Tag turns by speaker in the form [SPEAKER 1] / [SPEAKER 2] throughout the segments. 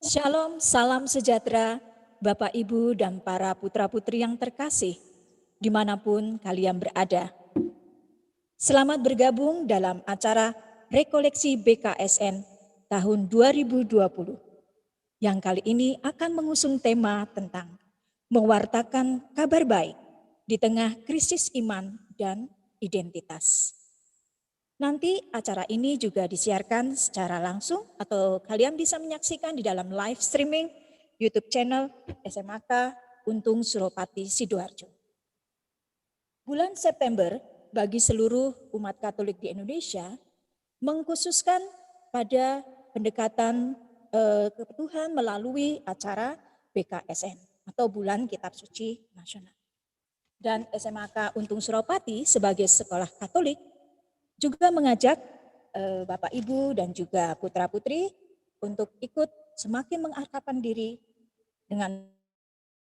[SPEAKER 1] Shalom, salam sejahtera, Bapak, Ibu, dan para putra-putri yang terkasih, dimanapun kalian berada. Selamat bergabung dalam acara Rekoleksi BKSN tahun 2020, yang kali ini akan mengusung tema tentang mewartakan kabar baik di tengah krisis iman dan identitas. Nanti acara ini juga disiarkan secara langsung atau kalian bisa menyaksikan di dalam live streaming YouTube channel SMAK Untung Suropati Sidoarjo. Bulan September bagi seluruh umat Katolik di Indonesia mengkhususkan pada pendekatan ke Tuhan melalui acara BKSN atau Bulan Kitab Suci Nasional. Dan SMAK Untung Suropati sebagai sekolah Katolik juga mengajak Bapak Ibu dan juga putra-putri untuk ikut semakin mengakrabkan diri dengan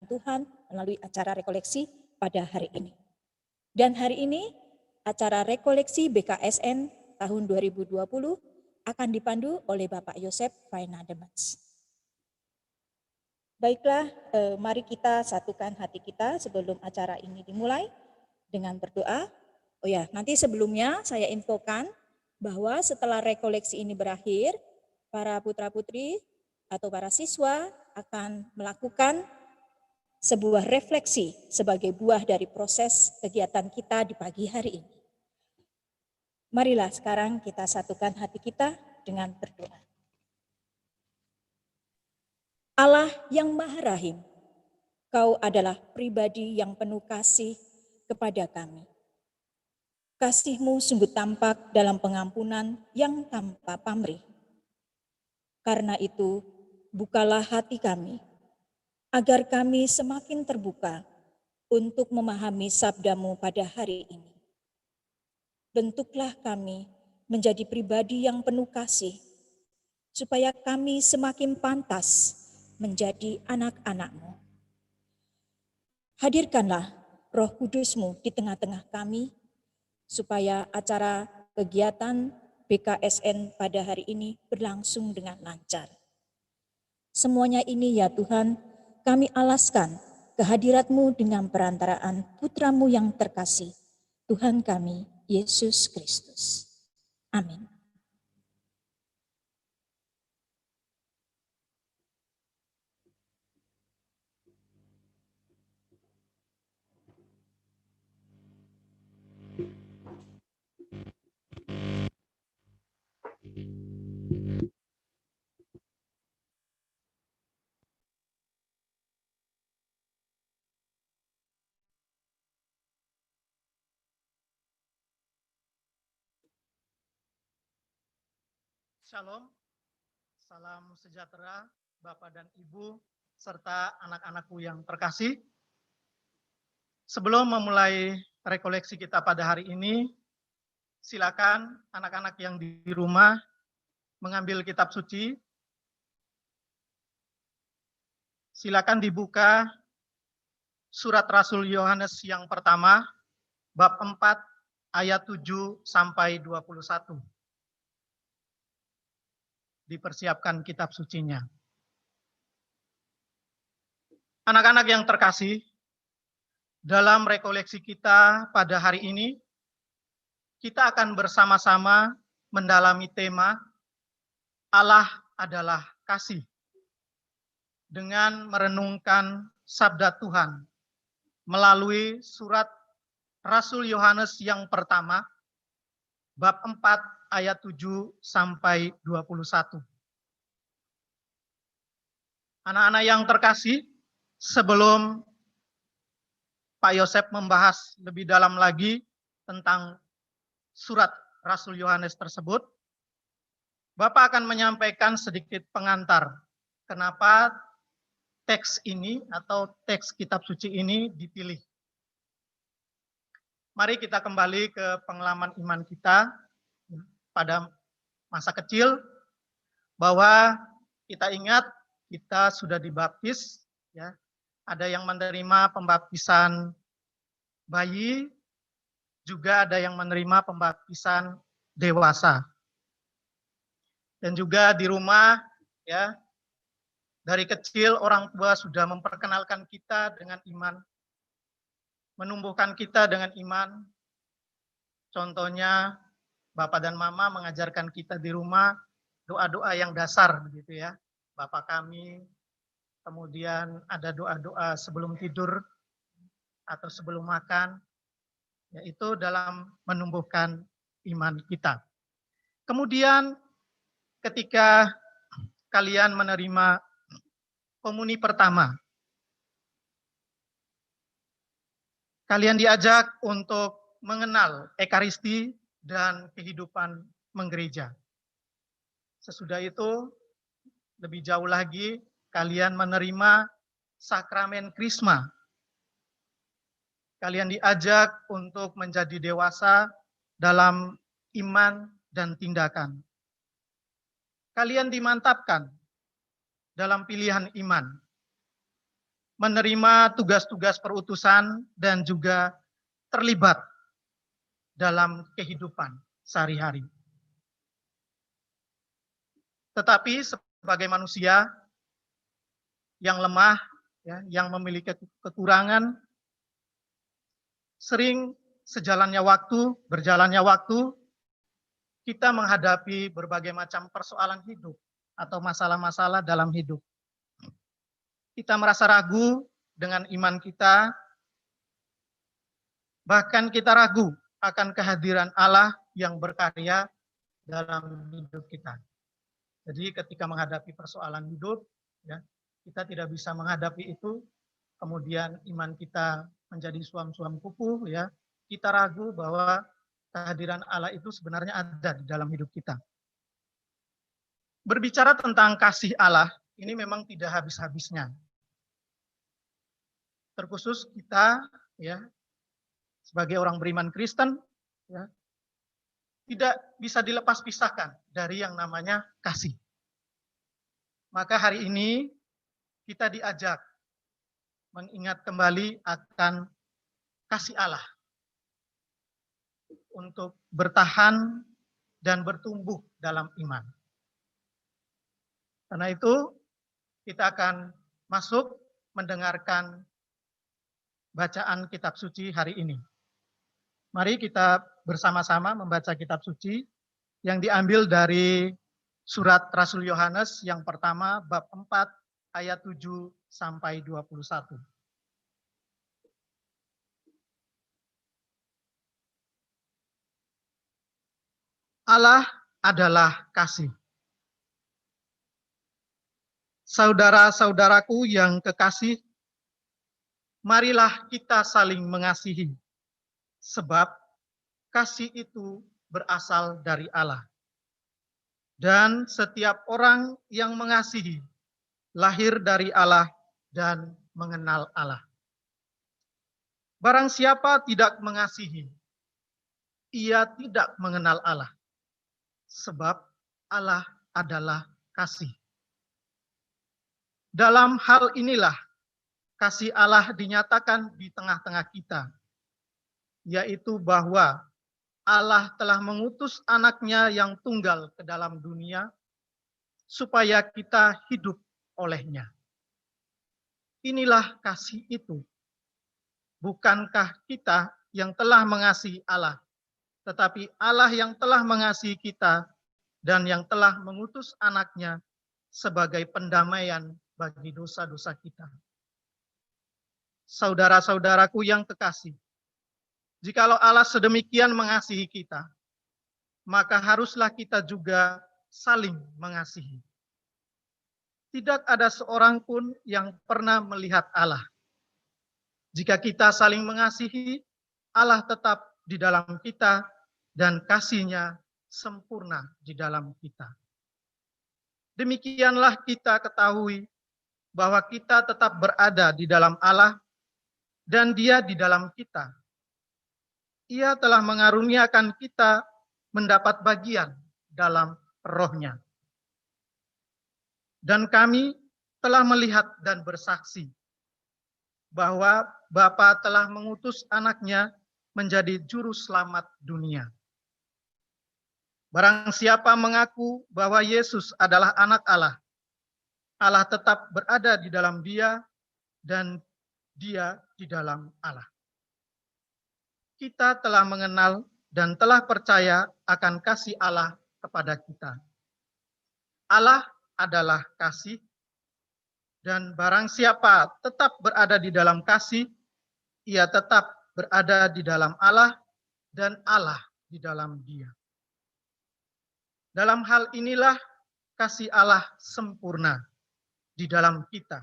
[SPEAKER 1] Tuhan melalui acara rekoleksi pada hari ini. Dan hari ini acara rekoleksi BKSN tahun 2020 akan dipandu oleh Bapak Yosef Faina Demets. Baiklah, mari kita satukan hati kita sebelum acara ini dimulai dengan berdoa. Oh ya, nanti sebelumnya saya infokan bahwa setelah rekoleksi ini berakhir, para putra-putri atau para siswa akan melakukan sebuah refleksi sebagai buah dari proses kegiatan kita di pagi hari ini. Marilah sekarang kita satukan hati kita dengan berdoa. Allah yang Maha Rahim, Kau adalah pribadi yang penuh kasih kepada kami. Kasih-Mu sungguh tampak dalam pengampunan yang tanpa pamrih. Karena itu, bukalah hati kami, agar kami semakin terbuka untuk memahami sabda-Mu pada hari ini. Bentuklah kami menjadi pribadi yang penuh kasih, supaya kami semakin pantas menjadi anak-anak-Mu. Hadirkanlah Roh Kudus-Mu di tengah-tengah kami, supaya acara kegiatan BKSN pada hari ini berlangsung dengan lancar. Semuanya ini ya Tuhan, kami alaskan kehadirat-Mu dengan perantaraan Putra-Mu yang terkasih, Tuhan kami, Yesus Kristus. Amin.
[SPEAKER 2] Shalom, salam sejahtera Bapak dan Ibu, serta anak-anakku yang terkasih. Sebelum memulai rekoleksi kita pada hari ini, silakan anak-anak yang di rumah mengambil kitab suci. Silakan dibuka surat Rasul Yohanes yang pertama, bab 4, ayat 7 sampai 21. Dipersiapkan kitab sucinya. Anak-anak yang terkasih, dalam rekoleksi kita pada hari ini, kita akan bersama-sama mendalami tema Allah adalah kasih dengan merenungkan sabda Tuhan melalui surat Rasul Yohanes yang pertama, bab 4 ayat 7 sampai 21. Anak-anak yang terkasih, sebelum Pak Yosef membahas lebih dalam lagi tentang surat Rasul Yohanes tersebut, Bapak akan menyampaikan sedikit pengantar kenapa teks ini atau teks kitab suci ini dipilih. Mari kita kembali ke pengalaman iman kita pada masa kecil, bahwa kita ingat kita sudah dibaptis, ya. Ada yang menerima pembaptisan bayi, juga ada yang menerima pembaptisan dewasa. Dan juga di rumah, ya, Dari kecil orang tua sudah memperkenalkan kita dengan iman, menumbuhkan kita dengan iman. Contohnya, Bapak dan Mama mengajarkan kita di rumah doa-doa yang dasar begitu ya. Bapa kami, kemudian ada doa-doa sebelum tidur atau sebelum makan, yaitu dalam menumbuhkan iman kita. Kemudian ketika kalian menerima komuni pertama, kalian diajak untuk mengenal Ekaristi dan kehidupan menggereja. Sesudah itu, lebih jauh lagi, kalian menerima sakramen Krisma. Kalian diajak untuk menjadi dewasa dalam iman dan tindakan. Kalian dimantapkan dalam pilihan iman, menerima tugas-tugas perutusan dan juga terlibat dalam kehidupan sehari-hari. Tetapi sebagai manusia yang lemah, ya, yang memiliki kekurangan, sering berjalannya waktu, kita menghadapi berbagai macam persoalan hidup atau masalah-masalah dalam hidup. Kita merasa ragu dengan iman kita, bahkan kita ragu akan kehadiran Allah yang berkarya dalam hidup kita. Jadi ketika menghadapi persoalan hidup, ya, kita tidak bisa menghadapi itu, kemudian iman kita menjadi suam-suam kukuh, ya, kita ragu bahwa kehadiran Allah itu sebenarnya ada di dalam hidup kita. Berbicara tentang kasih Allah, ini memang tidak habis-habisnya. Terkhusus kita, ya, sebagai orang beriman Kristen, ya, tidak bisa dilepas pisahkan dari yang namanya kasih. Maka hari ini kita diajak mengingat kembali akan kasih Allah untuk bertahan dan bertumbuh dalam iman. Karena itu kita akan masuk mendengarkan bacaan kitab suci hari ini. Mari kita bersama-sama membaca kitab suci yang diambil dari surat Rasul Yohanes yang pertama bab 4 ayat 7 sampai 21. Allah adalah kasih. Saudara-saudaraku yang kekasih, marilah kita saling mengasihi, sebab kasih itu berasal dari Allah. Dan setiap orang yang mengasihi lahir dari Allah dan mengenal Allah. Barang siapa tidak mengasihi, ia tidak mengenal Allah, sebab Allah adalah kasih. Dalam hal inilah kasih Allah dinyatakan di tengah-tengah kita, yaitu bahwa Allah telah mengutus anaknya yang tunggal ke dalam dunia, supaya kita hidup olehnya. Inilah kasih itu. Bukankah kita yang telah mengasihi Allah, tetapi Allah yang telah mengasihi kita dan yang telah mengutus anaknya sebagai pendamaian bagi dosa-dosa kita. Saudara-saudaraku yang kekasih, jikalau Allah sedemikian mengasihi kita, maka haruslah kita juga saling mengasihi. Tidak ada seorang pun yang pernah melihat Allah. Jika kita saling mengasihi, Allah tetap di dalam kita dan kasih-Nya sempurna di dalam kita. Demikianlah kita ketahui bahwa kita tetap berada di dalam Allah dan Dia di dalam kita. Ia telah mengaruniakan kita mendapat bagian dalam Roh-Nya. Dan kami telah melihat dan bersaksi bahwa Bapa telah mengutus anaknya menjadi juru selamat dunia. Barang siapa mengaku bahwa Yesus adalah anak Allah, Allah tetap berada di dalam dia, dan dia di dalam Allah. Kita telah mengenal dan telah percaya akan kasih Allah kepada kita. Allah adalah kasih, dan barang siapa tetap berada di dalam kasih, ia tetap berada di dalam Allah, dan Allah di dalam dia. Dalam hal inilah kasih Allah sempurna di dalam kita,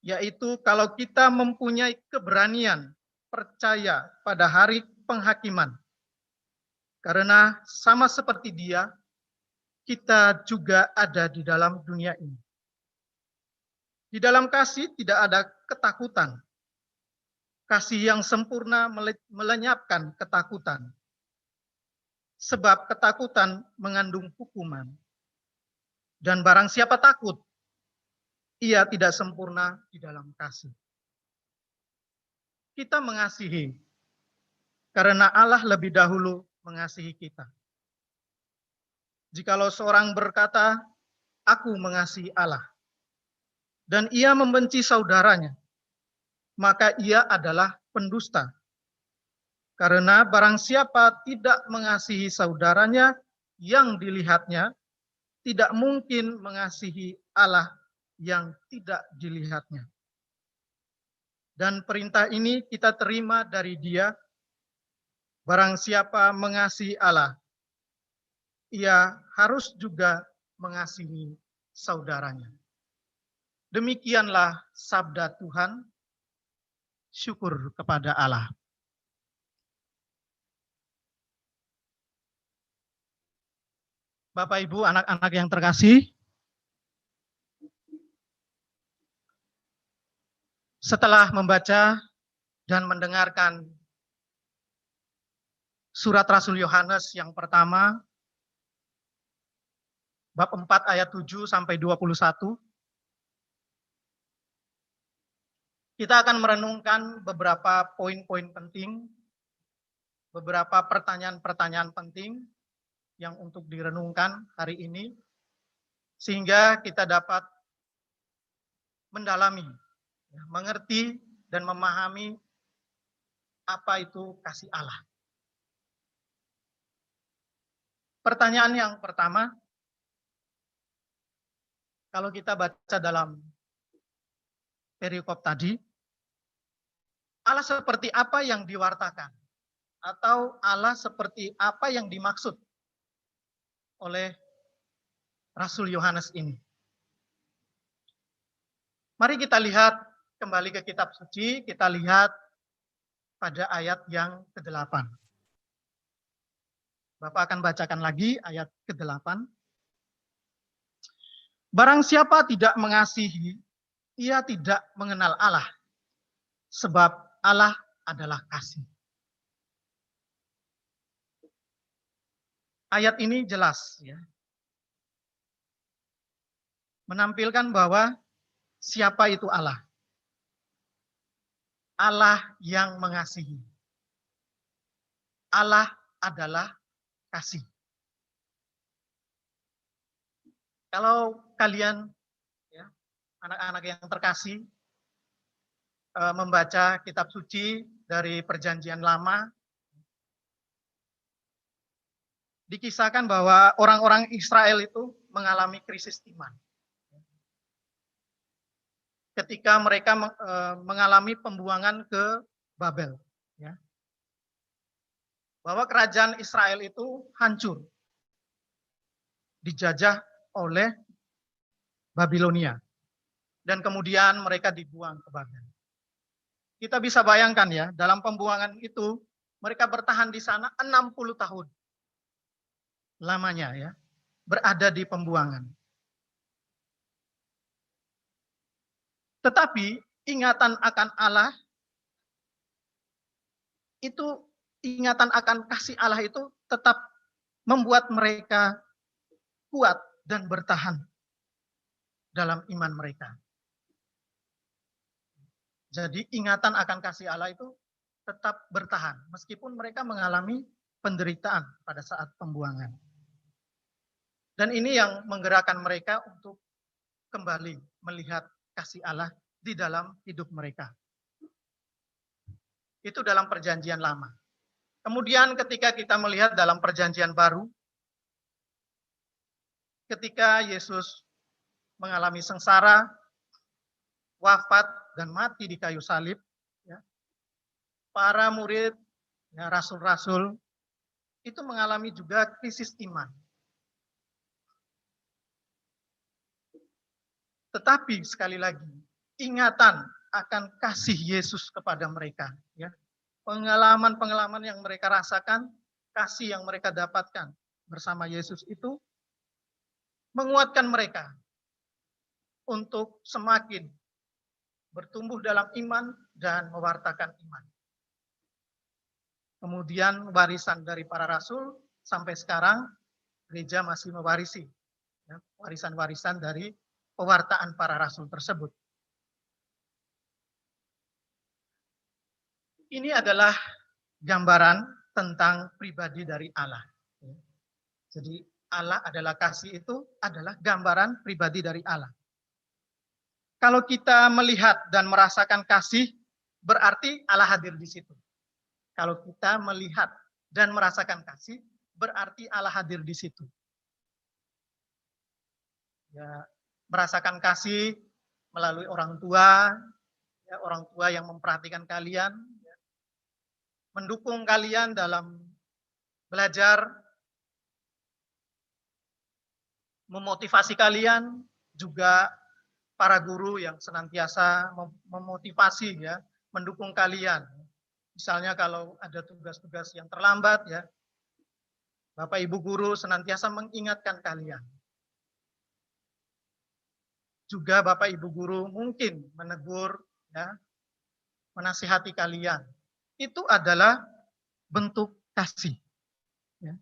[SPEAKER 2] yaitu kalau kita mempunyai keberanian percaya pada hari penghakiman. Karena sama seperti dia, kita juga ada di dalam dunia ini. Di dalam kasih tidak ada ketakutan. Kasih yang sempurna melenyapkan ketakutan. Sebab ketakutan mengandung hukuman. Dan barang siapa takut, ia tidak sempurna di dalam kasih. Kita mengasihi karena Allah lebih dahulu mengasihi kita. Jikalau seorang berkata, "Aku mengasihi Allah," dan ia membenci saudaranya, maka ia adalah pendusta. Karena barang siapa tidak mengasihi saudaranya yang dilihatnya, tidak mungkin mengasihi Allah yang tidak dilihatnya. Dan perintah ini kita terima dari Dia, barang siapa mengasihi Allah, ia harus juga mengasihi saudaranya. Demikianlah sabda Tuhan. Syukur kepada Allah. Bapak, Ibu, anak-anak yang terkasih, setelah membaca dan mendengarkan surat Rasul Yohanes yang pertama, bab 4 ayat 7 sampai 21, kita akan merenungkan beberapa poin-poin penting, beberapa pertanyaan-pertanyaan penting yang untuk direnungkan hari ini, sehingga kita dapat mendalami, mengerti, dan memahami apa itu kasih Allah. Pertanyaan yang pertama, kalau kita baca dalam perikop tadi, Allah seperti apa yang diwartakan? Atau Allah seperti apa yang dimaksud oleh Rasul Yohanes ini? Mari kita lihat kembali ke kitab suci, kita lihat pada ayat yang ke-8. Bapak akan bacakan lagi ayat ke-8. Barang siapa tidak mengasihi, ia tidak mengenal Allah, sebab Allah adalah kasih. Ayat ini jelas, ya, menampilkan bahwa siapa itu Allah. Allah yang mengasihi. Allah adalah kasih. Kalau kalian, ya, anak-anak yang terkasih, membaca kitab suci dari Perjanjian Lama, dikisahkan bahwa orang-orang Israel itu mengalami krisis iman. Ketika mereka mengalami pembuangan ke Babel, ya, bahwa kerajaan Israel itu hancur, dijajah oleh Babilonia, dan kemudian mereka dibuang ke Babel. Kita bisa bayangkan, ya, dalam pembuangan itu mereka bertahan di sana 60 tahun lamanya, ya, berada di pembuangan. Tetapi ingatan akan Allah itu, ingatan akan kasih Allah itu tetap membuat mereka kuat dan bertahan dalam iman mereka. Jadi ingatan akan kasih Allah itu tetap bertahan meskipun mereka mengalami penderitaan pada saat pembuangan. Dan ini yang menggerakkan mereka untuk kembali melihat kasih Allah di dalam hidup mereka. Itu dalam perjanjian lama. Kemudian ketika kita melihat dalam perjanjian baru, ketika Yesus mengalami sengsara, wafat, dan mati di kayu salib, ya, para murid, ya, rasul-rasul, itu mengalami juga krisis iman. Tetapi sekali lagi, ingatan akan kasih Yesus kepada mereka, ya. Pengalaman-pengalaman yang mereka rasakan, kasih yang mereka dapatkan bersama Yesus itu menguatkan mereka untuk semakin bertumbuh dalam iman dan mewartakan iman. Kemudian warisan dari para rasul sampai sekarang gereja masih mewarisi, ya, warisan-warisan dari pewartaan para rasul tersebut. Ini adalah gambaran tentang pribadi dari Allah. Jadi Allah adalah kasih, itu adalah gambaran pribadi dari Allah. Kalau kita melihat dan merasakan kasih, berarti Allah hadir di situ. Kalau kita melihat dan merasakan kasih, berarti Allah hadir di situ. Ya, merasakan kasih melalui orang tua, ya, orang tua yang memperhatikan kalian, ya, mendukung kalian dalam belajar, memotivasi kalian, juga para guru yang senantiasa memotivasi, ya, mendukung kalian. Misalnya kalau ada tugas-tugas yang terlambat, ya, Bapak Ibu guru senantiasa mengingatkan kalian. Juga Bapak Ibu guru mungkin menegur, ya, menasihati kalian. Itu adalah bentuk kasih. Ya.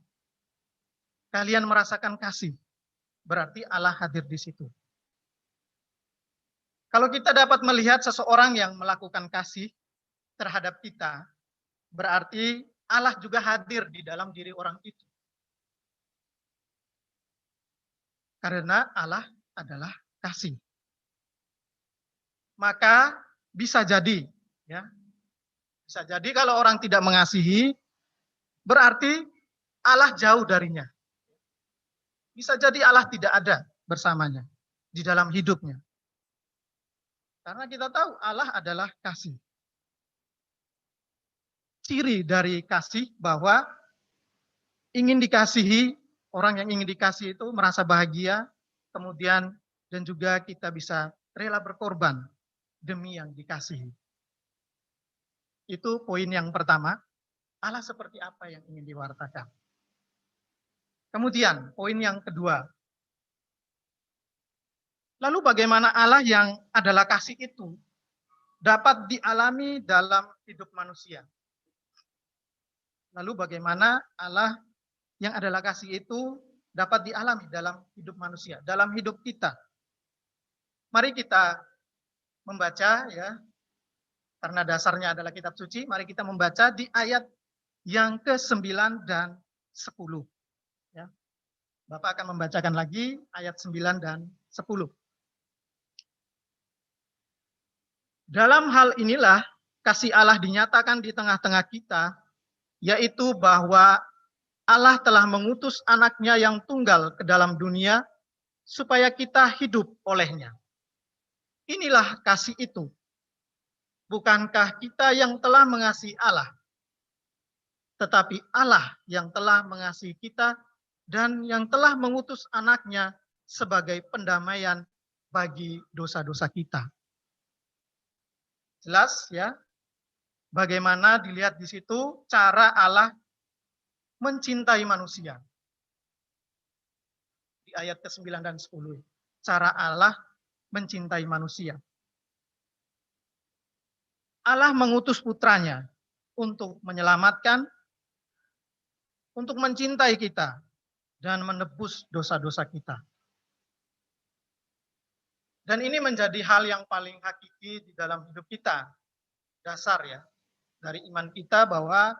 [SPEAKER 2] Kalian merasakan kasih, berarti Allah hadir di situ. Kalau kita dapat melihat seseorang yang melakukan kasih terhadap kita, berarti Allah juga hadir di dalam diri orang itu. Karena Allah adalah kasih. Maka bisa jadi, ya, bisa jadi kalau orang tidak mengasihi, berarti Allah jauh darinya. Bisa jadi Allah tidak ada bersamanya di dalam hidupnya. Karena kita tahu Allah adalah kasih. Ciri dari kasih bahwa ingin dikasihi, orang yang ingin dikasih itu merasa bahagia, kemudian dan juga kita bisa rela berkorban demi yang dikasihi. Itu poin yang pertama, Allah seperti apa yang ingin diwartakan. Kemudian poin yang kedua, lalu bagaimana Allah yang adalah kasih itu dapat dialami dalam hidup manusia? Lalu bagaimana Allah yang adalah kasih itu dapat dialami dalam hidup manusia, dalam hidup kita? Mari kita membaca, ya, karena dasarnya adalah kitab suci, mari kita membaca di ayat yang ke-9 dan 10. Ya. Bapak akan membacakan lagi ayat 9 dan 10. Dalam hal inilah kasih Allah dinyatakan di tengah-tengah kita, yaitu bahwa Allah telah mengutus anaknya yang tunggal ke dalam dunia supaya kita hidup olehnya. Inilah kasih itu. Bukankah kita yang telah mengasihi Allah, tetapi Allah yang telah mengasihi kita dan yang telah mengutus anaknya sebagai pendamaian bagi dosa-dosa kita. Jelas, ya, bagaimana dilihat di situ cara Allah mencintai manusia. Di ayat ke-9 dan 10. Cara Allah mencintai manusia. Allah mengutus putranya untuk menyelamatkan, untuk mencintai kita, dan menebus dosa-dosa kita. Dan ini menjadi hal yang paling hakiki di dalam hidup kita. Dasar, ya, dari iman kita bahwa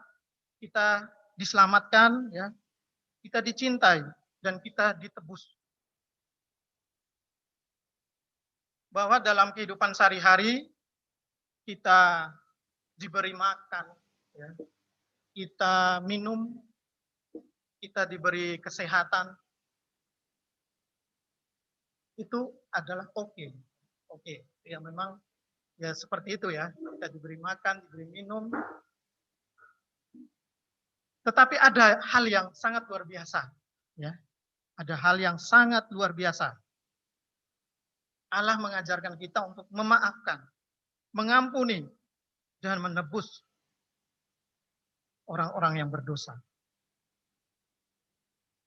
[SPEAKER 2] kita diselamatkan, ya, kita dicintai, dan kita ditebus. bahwa dalam kehidupan sehari-hari kita diberi makan, ya, kita minum, kita diberi kesehatan, itu adalah oke. Oke, ya memang ya seperti itu ya, kita diberi makan, diberi minum. Tetapi ada hal yang sangat luar biasa, ya. Ada hal yang sangat luar biasa. Allah mengajarkan kita untuk memaafkan, mengampuni, dan menebus orang-orang yang berdosa.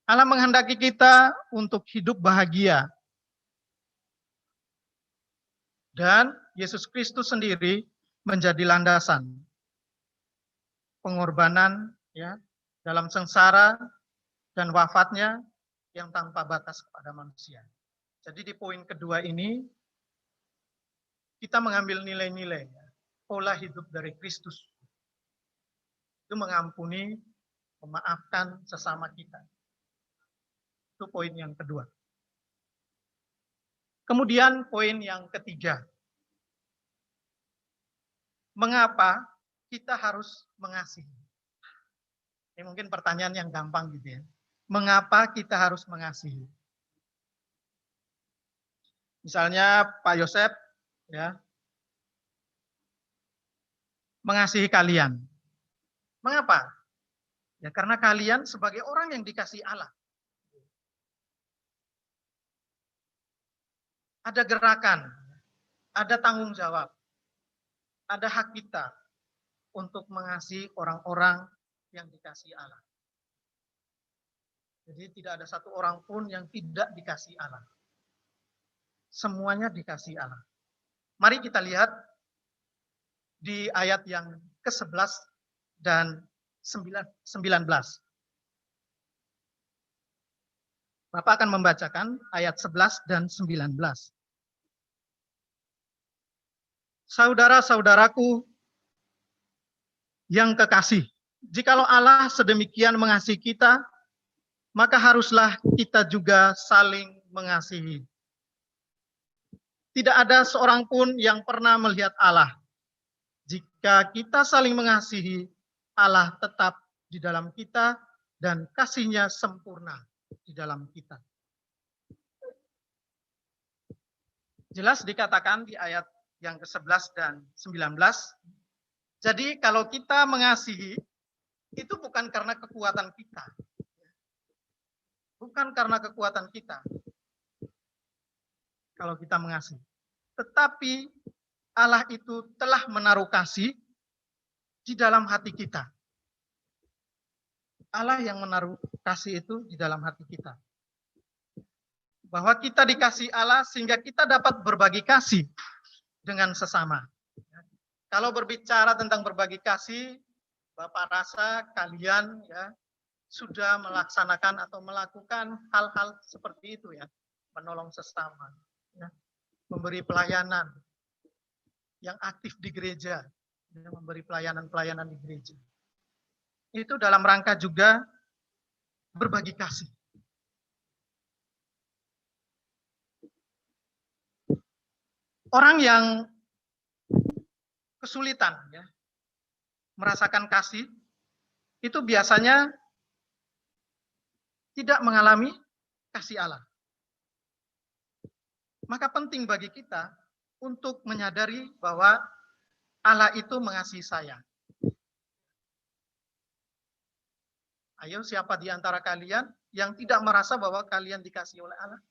[SPEAKER 2] Allah menghendaki kita untuk hidup bahagia. Dan Yesus Kristus sendiri menjadi landasan pengorbanan, ya, dalam sengsara dan wafatnya yang tanpa batas kepada manusia. Jadi di poin kedua ini kita mengambil nilai-nilai, ya, pola hidup dari Kristus. Itu mengampuni, memaafkan sesama kita. Itu poin yang kedua. Kemudian poin yang ketiga. Mengapa kita harus mengasihi? Ini mungkin pertanyaan yang gampang gitu ya. Mengapa kita harus mengasihi? Misalnya Pak Yosef, ya, mengasihi kalian. Mengapa? Ya karena kalian sebagai orang yang dikasihi Allah. Ada gerakan, ada tanggung jawab, ada hak kita untuk mengasihi orang-orang yang dikasihi Allah. Jadi tidak ada satu orang pun yang tidak dikasihi Allah. Semuanya dikasihi Allah. Mari kita lihat di ayat yang ke-11 dan 19. Bapak akan membacakan ayat 11 dan 19. Saudara-saudaraku yang kekasih, jikalau Allah sedemikian mengasihi kita, maka haruslah kita juga saling mengasihi. Tidak ada seorang pun yang pernah melihat Allah. Jika kita saling mengasihi, Allah tetap di dalam kita dan kasih-Nya sempurna di dalam kita. Jelas dikatakan di ayat yang ke-11 dan 19. Jadi kalau kita mengasihi, itu bukan karena kekuatan kita. Bukan karena kekuatan kita. Kalau kita mengasihi. Tetapi Allah itu telah menaruh kasih di dalam hati kita. Allah yang menaruh kasih itu di dalam hati kita. Bahwa kita dikasihi Allah sehingga kita dapat berbagi kasih dengan sesama. Kalau berbicara tentang berbagi kasih, Bapak rasa kalian ya sudah melaksanakan atau melakukan hal-hal seperti itu ya, menolong sesama, ya, memberi pelayanan yang aktif di gereja, ya, memberi pelayanan-pelayanan di gereja. Itu dalam rangka juga berbagi kasih. Orang yang kesulitan ya, merasakan kasih, itu biasanya tidak mengalami kasih Allah. Maka penting bagi kita untuk menyadari bahwa Allah itu mengasihi saya. Ayo, siapa di antara kalian yang tidak merasa bahwa kalian dikasihi oleh Allah?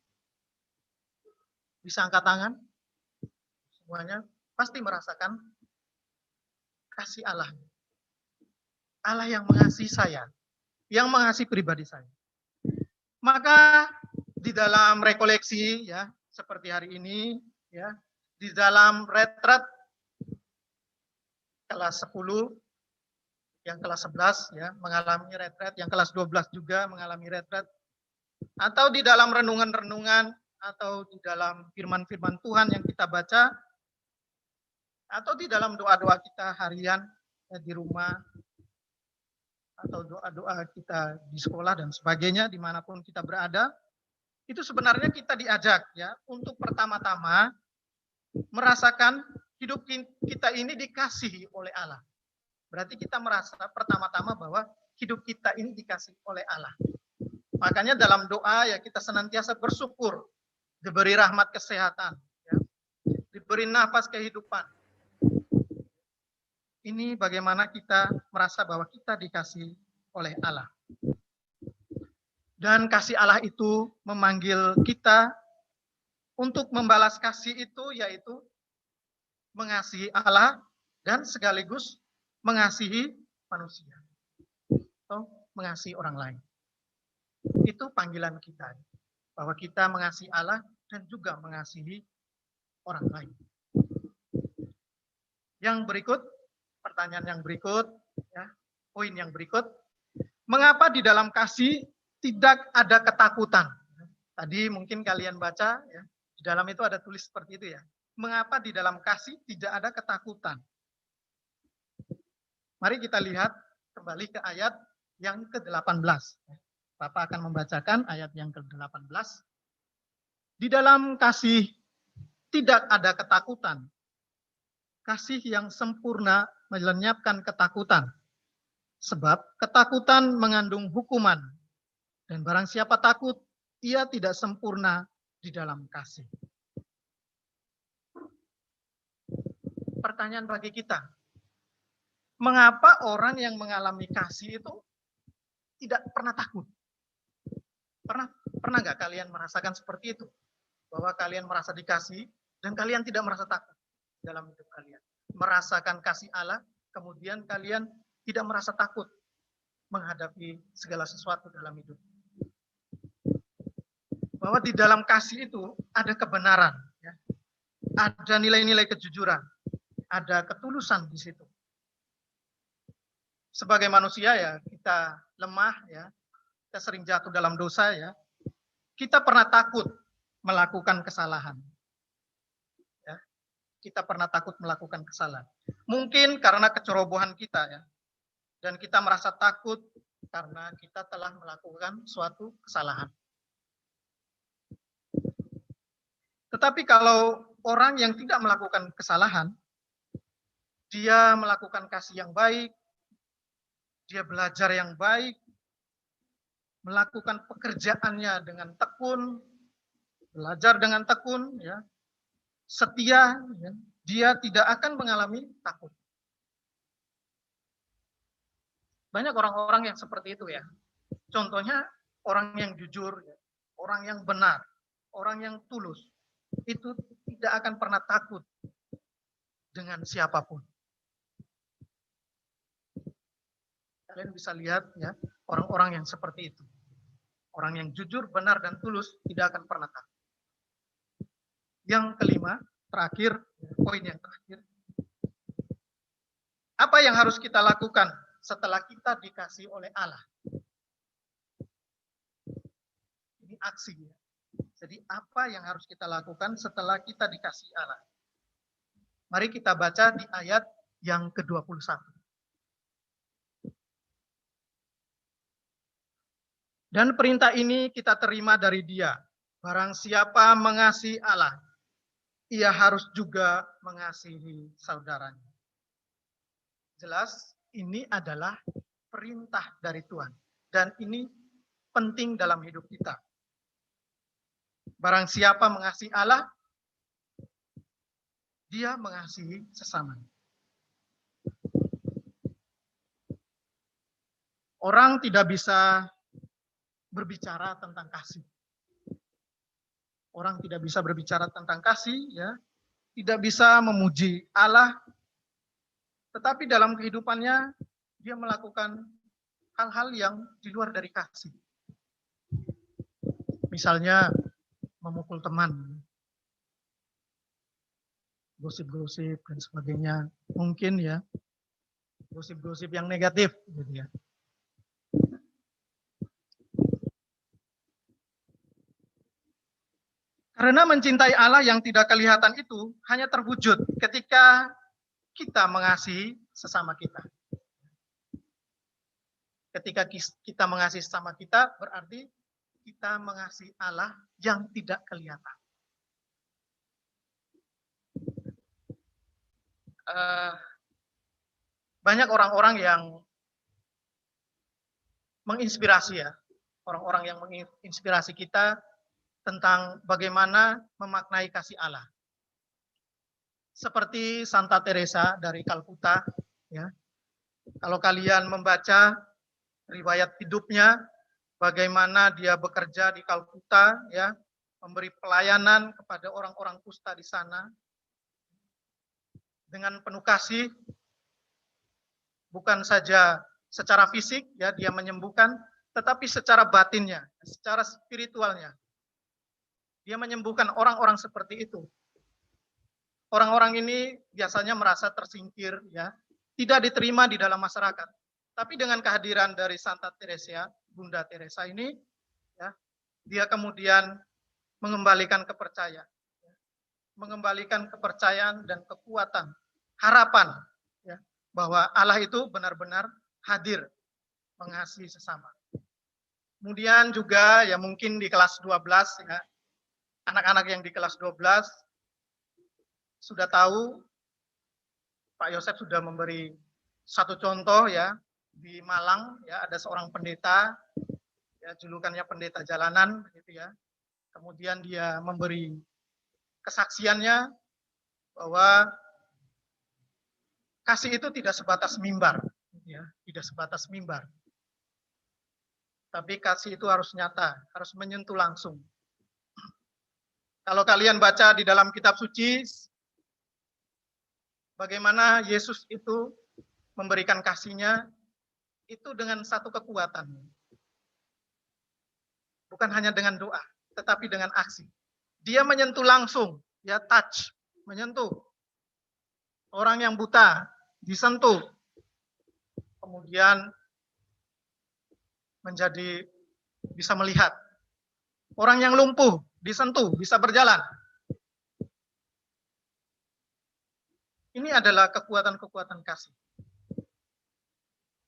[SPEAKER 2] Bisa angkat tangan? Semuanya pasti merasakan kasih Allah. Allah yang mengasihi saya, yang mengasihi pribadi saya. Maka di dalam rekoleksi ya, seperti hari ini ya, di dalam retret kelas 10, yang kelas 11 ya mengalami retret, yang kelas 12 juga mengalami retret, atau di dalam renungan-renungan atau di dalam firman-firman Tuhan yang kita baca, atau di dalam doa-doa kita harian ya, di rumah, atau doa-doa kita di sekolah dan sebagainya, dimanapun kita berada, itu sebenarnya kita diajak ya untuk pertama-tama merasakan hidup kita ini dikasihi oleh Allah. Berarti kita merasa pertama-tama bahwa hidup kita ini dikasihi oleh Allah. Makanya dalam doa ya kita senantiasa bersyukur diberi rahmat kesehatan, ya, diberi nafas kehidupan. Ini bagaimana kita merasa bahwa kita dikasihi oleh Allah. Dan kasih Allah itu memanggil kita untuk membalas kasih itu, yaitu mengasihi Allah dan sekaligus mengasihi manusia atau mengasihi orang lain. Itu panggilan kita, bahwa kita mengasihi Allah dan juga mengasihi orang lain. Yang berikut, pertanyaan yang berikut, ya, poin yang berikut, mengapa di dalam kasih tidak ada ketakutan? Tadi mungkin kalian baca, ya, di dalam itu ada tulis seperti itu ya. Mengapa di dalam kasih tidak ada ketakutan? Mari kita lihat kembali ke ayat yang ke-18. Bapak akan membacakan ayat yang ke-18. Di dalam kasih tidak ada ketakutan. Kasih yang sempurna melenyapkan ketakutan. Sebab ketakutan mengandung hukuman. Dan barang siapa takut, ia tidak sempurna di dalam kasih. Pertanyaan bagi kita, mengapa orang yang mengalami kasih itu tidak pernah takut? Pernah nggak kalian merasakan seperti itu? Bahwa kalian merasa dikasih dan kalian tidak merasa takut dalam hidup kalian. Merasakan kasih Allah, kemudian kalian tidak merasa takut menghadapi segala sesuatu dalam hidup. Bahwa di dalam kasih itu ada kebenaran, ya. Ada nilai-nilai kejujuran, ada ketulusan di situ. Sebagai manusia ya kita lemah, ya, kita sering jatuh dalam dosa, ya. Kita pernah takut melakukan kesalahan, ya. Kita pernah takut melakukan kesalahan. Mungkin karena kecerobohan kita, ya, dan kita merasa takut karena kita telah melakukan suatu kesalahan. Tetapi kalau orang yang tidak melakukan kesalahan, dia melakukan kasih yang baik, dia belajar yang baik, melakukan pekerjaannya dengan tekun, belajar dengan tekun, ya, setia, ya, dia tidak akan mengalami takut. Banyak orang-orang yang seperti itu, ya. Contohnya orang yang jujur, ya, orang yang benar, orang yang tulus, itu tidak akan pernah takut dengan siapapun. Kalian bisa lihat, ya, orang-orang yang seperti itu. Orang yang jujur, benar, dan tulus tidak akan pernah takut. Yang kelima, terakhir, poin yang terakhir. Apa yang harus kita lakukan setelah kita dikasih oleh Allah? Ini aksi, ya. Jadi apa yang harus kita lakukan setelah kita dikasih Allah? Mari kita baca di ayat yang ke-21. Dan perintah ini kita terima dari Dia. Barang siapa mengasihi Allah, ia harus juga mengasihi saudaranya. Jelas, ini adalah perintah dari Tuhan. Dan ini penting dalam hidup kita. Barang siapa mengasihi Allah, dia mengasihi sesamanya. Orang tidak bisa berbicara tentang kasih. Orang tidak bisa berbicara tentang kasih, ya, tidak bisa memuji Allah, tetapi dalam kehidupannya dia melakukan hal-hal yang di luar dari kasih. Misalnya memukul teman, gosip-gosip dan sebagainya, mungkin ya gosip-gosip yang negatif, gitu ya. Karena mencintai Allah yang tidak kelihatan itu hanya terwujud ketika kita mengasihi sesama kita. Ketika kita mengasihi sesama kita, berarti kita mengasihi Allah yang tidak kelihatan. eh, banyak orang-orang yang menginspirasi ya, orang-orang yang menginspirasi kita tentang bagaimana memaknai kasih Allah. Seperti Santa Teresa dari Kalkuta, ya. Kalau kalian membaca riwayat hidupnya, bagaimana dia bekerja di Kalkuta, ya, memberi pelayanan kepada orang-orang kusta di sana dengan penuh kasih, bukan saja secara fisik, ya, dia menyembuhkan, tetapi secara batinnya, secara spiritualnya, dia menyembuhkan orang-orang seperti itu. Orang-orang ini biasanya merasa tersingkir, ya, tidak diterima di dalam masyarakat. Tapi dengan kehadiran dari Santa Teresa, Bunda Teresa ini, ya, dia kemudian mengembalikan kepercayaan, ya, mengembalikan kepercayaan dan kekuatan, harapan, ya, bahwa Allah itu benar-benar hadir mengasihi sesama. Kemudian juga ya mungkin di kelas 12, ya, anak-anak yang di kelas 12 sudah tahu, Pak Yosef sudah memberi satu contoh, ya, di Malang, ya, ada seorang pendeta, ya, julukannya pendeta jalanan, gitu ya. Kemudian dia memberi kesaksiannya bahwa kasih itu tidak sebatas mimbar, ya, tidak sebatas mimbar. Tapi kasih itu harus nyata, harus menyentuh langsung. Kalau kalian baca di dalam kitab suci, bagaimana Yesus itu memberikan kasihnya, itu dengan satu kekuatan. Bukan hanya dengan doa, tetapi dengan aksi. Dia menyentuh langsung, ya, touch, menyentuh. Orang yang buta disentuh, kemudian menjadi bisa melihat. Orang yang lumpuh disentuh, bisa berjalan. Ini adalah kekuatan-kekuatan kasih.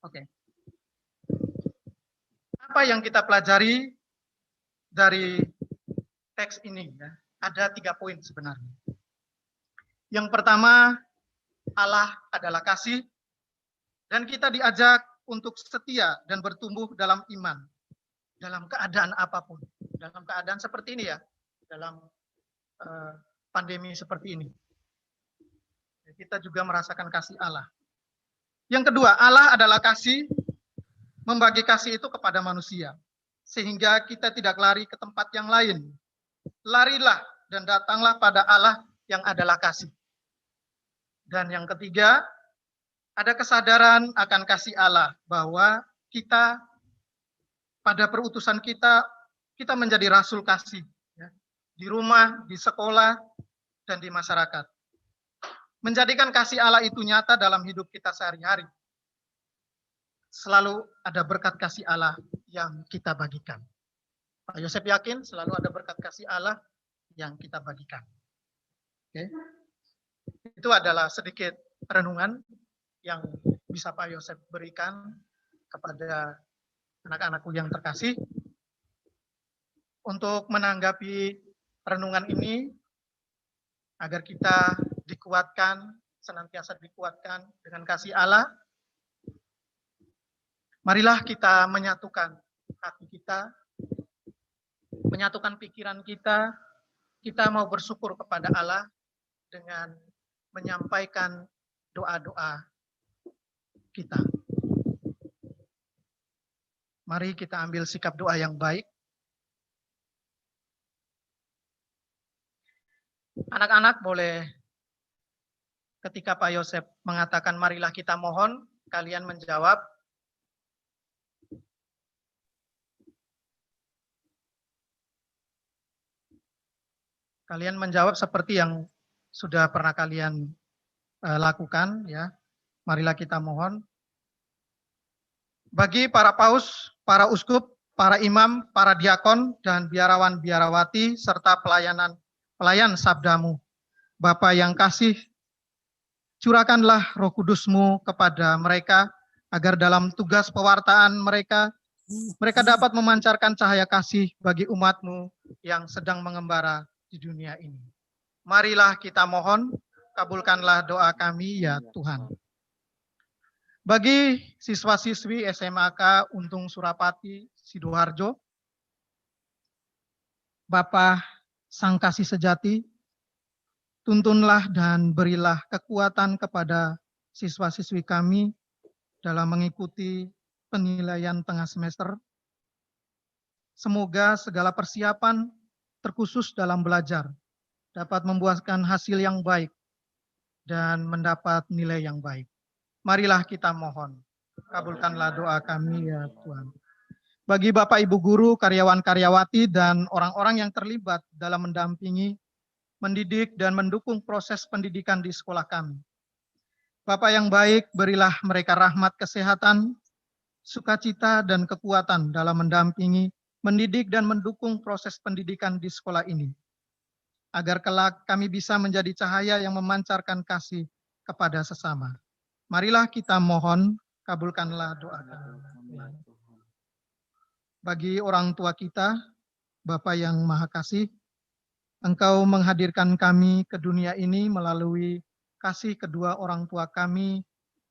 [SPEAKER 2] Oke. Apa yang kita pelajari dari teks ini, ya? Ada 3 poin sebenarnya. Yang pertama, Allah adalah kasih, dan kita diajak untuk setia dan bertumbuh dalam iman, dalam keadaan apapun, dalam keadaan seperti ini, ya, dalam pandemi seperti ini. Kita juga merasakan kasih Allah. Yang kedua, Allah adalah kasih, membagi kasih itu kepada manusia, sehingga kita tidak lari ke tempat yang lain. Larilah dan datanglah pada Allah yang adalah kasih. Dan yang ketiga, ada kesadaran akan kasih Allah, bahwa kita pada perutusan kita menjadi rasul kasih, ya, di rumah, di sekolah, dan di masyarakat. Menjadikan kasih Allah itu nyata dalam hidup kita sehari-hari. Selalu ada berkat kasih Allah yang kita bagikan. Pak Yosef yakin selalu ada berkat kasih Allah yang kita bagikan. Oke. Itu adalah sedikit renungan yang bisa Pak Yosef berikan kepada anak-anakku yang terkasih. Untuk menanggapi renungan ini, agar kita dikuatkan, senantiasa dikuatkan dengan kasih Allah, marilah kita menyatukan hati kita, menyatukan pikiran kita. Kita mau bersyukur kepada Allah dengan menyampaikan doa-doa kita. Mari kita ambil sikap doa yang baik. Anak-anak boleh, ketika Pak Yosef mengatakan marilah kita mohon, kalian menjawab. Kalian menjawab seperti yang sudah pernah kalian lakukan, ya. Marilah kita mohon. Bagi para paus, para uskup, para imam, para diakon, dan biarawan-biarawati, serta pelayan sabdamu, Bapa yang kasih, curahkanlah Roh Kudus-Mu kepada mereka, agar dalam tugas pewartaan mereka dapat memancarkan cahaya kasih bagi umat-Mu yang sedang mengembara di dunia ini. Marilah kita mohon kabulkanlah doa kami ya Tuhan. Bagi siswa-siswi SMAK Untung Surapati, Sidoarjo, Bapa Sang Kasih Sejati, tuntunlah dan berilah kekuatan kepada siswa-siswi kami dalam mengikuti penilaian tengah semester. Semoga segala persiapan terkhusus dalam belajar dapat membuahkan hasil yang baik dan mendapat nilai yang baik. Marilah kita mohon, kabulkanlah doa kami ya Tuhan. Bagi Bapak Ibu Guru, karyawan-karyawati, dan orang-orang yang terlibat dalam mendampingi, mendidik, dan mendukung proses pendidikan di sekolah kami. Bapak yang baik, berilah mereka rahmat kesehatan, sukacita, dan kekuatan dalam mendampingi, mendidik, dan mendukung proses pendidikan di sekolah ini. Agar kelak kami bisa menjadi cahaya yang memancarkan kasih kepada sesama. Marilah kita mohon, kabulkanlah doa kami. Bagi orang tua kita, Bapa yang Maha Kasih, Engkau menghadirkan kami ke dunia ini melalui kasih kedua orang tua kami,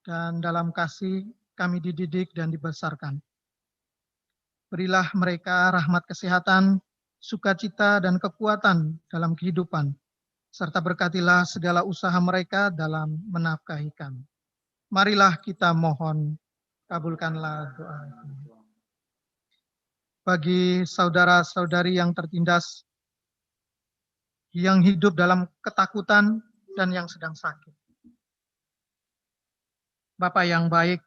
[SPEAKER 2] dan dalam kasih kami dididik dan dibesarkan. Berilah mereka rahmat kesehatan, sukacita, dan kekuatan dalam kehidupan, serta berkatilah segala usaha mereka dalam menafkahi kami. Marilah kita mohon, kabulkanlah doa kami. Bagi saudara-saudari yang tertindas, yang hidup dalam ketakutan dan yang sedang sakit. Bapa yang baik,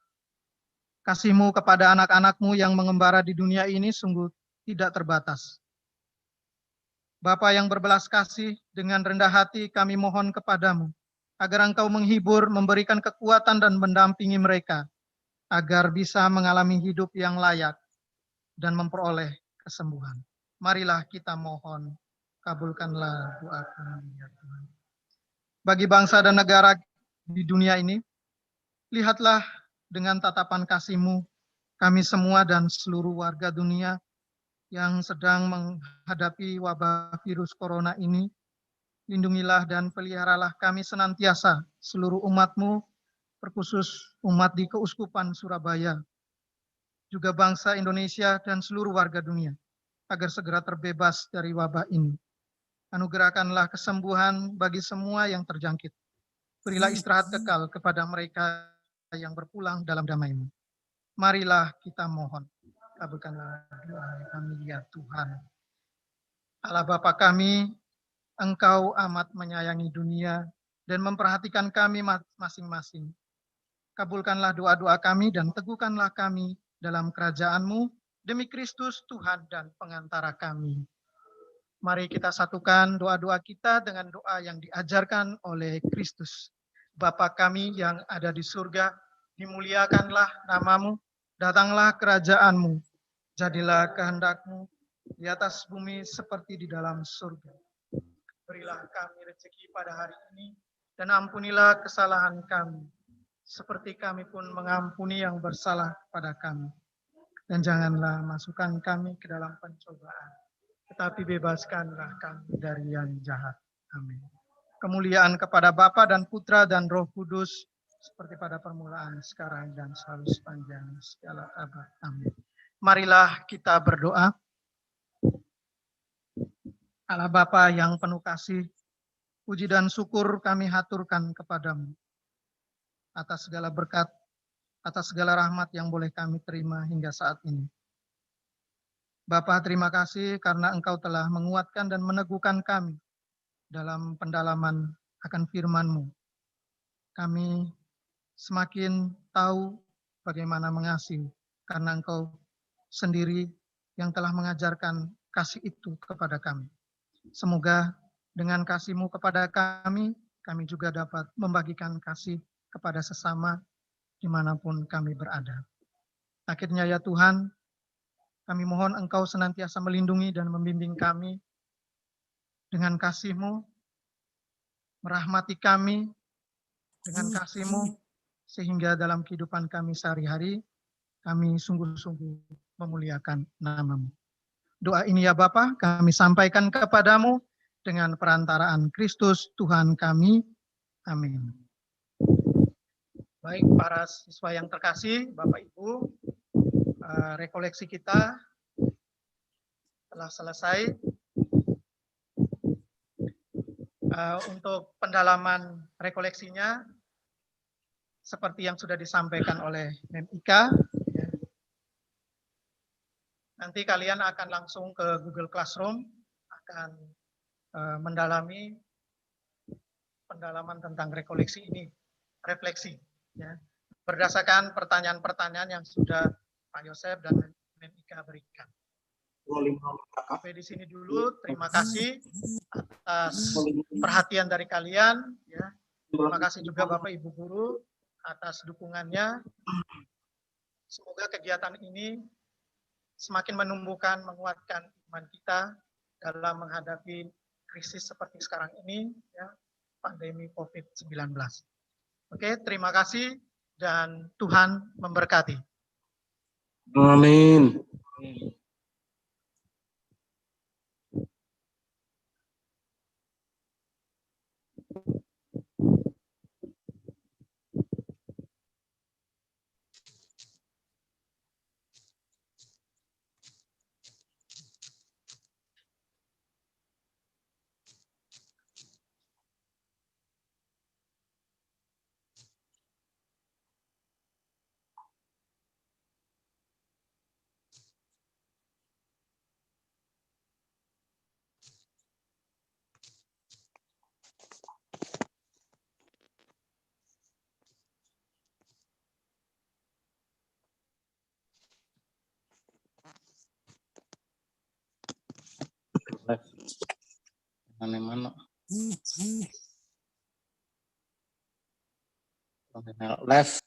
[SPEAKER 2] kasih-Mu kepada anak-anak-Mu yang mengembara di dunia ini sungguh tidak terbatas. Bapa yang berbelas kasih, dengan rendah hati kami mohon kepadamu, agar Engkau menghibur, memberikan kekuatan dan mendampingi mereka, agar bisa mengalami hidup yang layak dan memperoleh kesembuhan. Marilah kita mohon, kabulkanlah doa kami ya Tuhan. Bagi bangsa dan negara di dunia ini, lihatlah dengan tatapan kasih-Mu kami semua dan seluruh warga dunia yang sedang menghadapi wabah virus corona ini. Lindungilah dan peliharalah kami senantiasa, seluruh umat-Mu, terkhusus umat di Keuskupan Surabaya, juga bangsa Indonesia dan seluruh warga dunia, agar segera terbebas dari wabah ini. Anugerahkanlah kesembuhan bagi semua yang terjangkit. Berilah istirahat kekal kepada mereka yang berpulang dalam damai-Mu. Marilah kita mohon, kabulkanlah doa kami ya Tuhan. Allah Bapa kami, Engkau amat menyayangi dunia dan memperhatikan kami masing-masing. Kabulkanlah doa-doa kami dan teguhkanlah kami dalam kerajaan-Mu, demi Kristus Tuhan dan pengantara kami. Mari kita satukan doa-doa kita dengan doa yang diajarkan oleh Kristus. Bapa kami yang ada di surga, dimuliakanlah nama-Mu, datanglah kerajaan-Mu, jadilah kehendak-Mu di atas bumi seperti di dalam surga. Berilah kami rezeki pada hari ini, dan ampunilah kesalahan kami, seperti kami pun mengampuni yang bersalah pada kami. Dan janganlah masukkan kami ke dalam pencobaan, tetapi bebaskanlah kami dari yang jahat. Amin. Kemuliaan kepada Bapa dan Putra dan Roh Kudus, seperti pada permulaan, sekarang, dan selalu sepanjang segala abad. Amin. Marilah kita berdoa. Allah Bapa yang penuh kasih, puji dan syukur kami haturkan kepadamu atas segala berkat, atas segala rahmat yang boleh kami terima hingga saat ini. Bapa, terima kasih karena Engkau telah menguatkan dan meneguhkan kami dalam pendalaman akan firman-Mu. Kami semakin tahu bagaimana mengasihi, karena Engkau sendiri yang telah mengajarkan kasih itu kepada kami. Semoga dengan kasih-Mu kepada kami juga dapat membagikan kasih kepada sesama dimanapun kami berada. Akhirnya ya Tuhan, kami mohon Engkau senantiasa melindungi dan membimbing kami dengan kasih-Mu, merahmati kami dengan kasih-Mu, sehingga dalam kehidupan kami sehari-hari, kami sungguh-sungguh memuliakan nama-Mu. Doa ini ya Bapa, kami sampaikan kepadamu dengan perantaraan Kristus Tuhan kami. Amin. Baik, para siswa yang terkasih, Bapak Ibu, rekoleksi kita telah selesai. Untuk pendalaman rekoleksinya, seperti yang sudah disampaikan oleh MEMIKA, ya. Nanti kalian akan langsung ke Google Classroom, akan mendalami pendalaman tentang rekoleksi ini, refleksi, ya, berdasarkan pertanyaan-pertanyaan yang sudah Pak Yosef dan MEMIKA berikan. Sampai di sini dulu. Terima kasih atas perhatian dari kalian. Ya. Terima kasih juga Bapak Ibu Guru atas dukungannya. Semoga kegiatan ini semakin menumbuhkan, menguatkan iman kita dalam menghadapi krisis seperti sekarang ini, ya, pandemi COVID-19. Oke, terima kasih dan Tuhan memberkati.
[SPEAKER 3] Amin. Mana-mana. Left.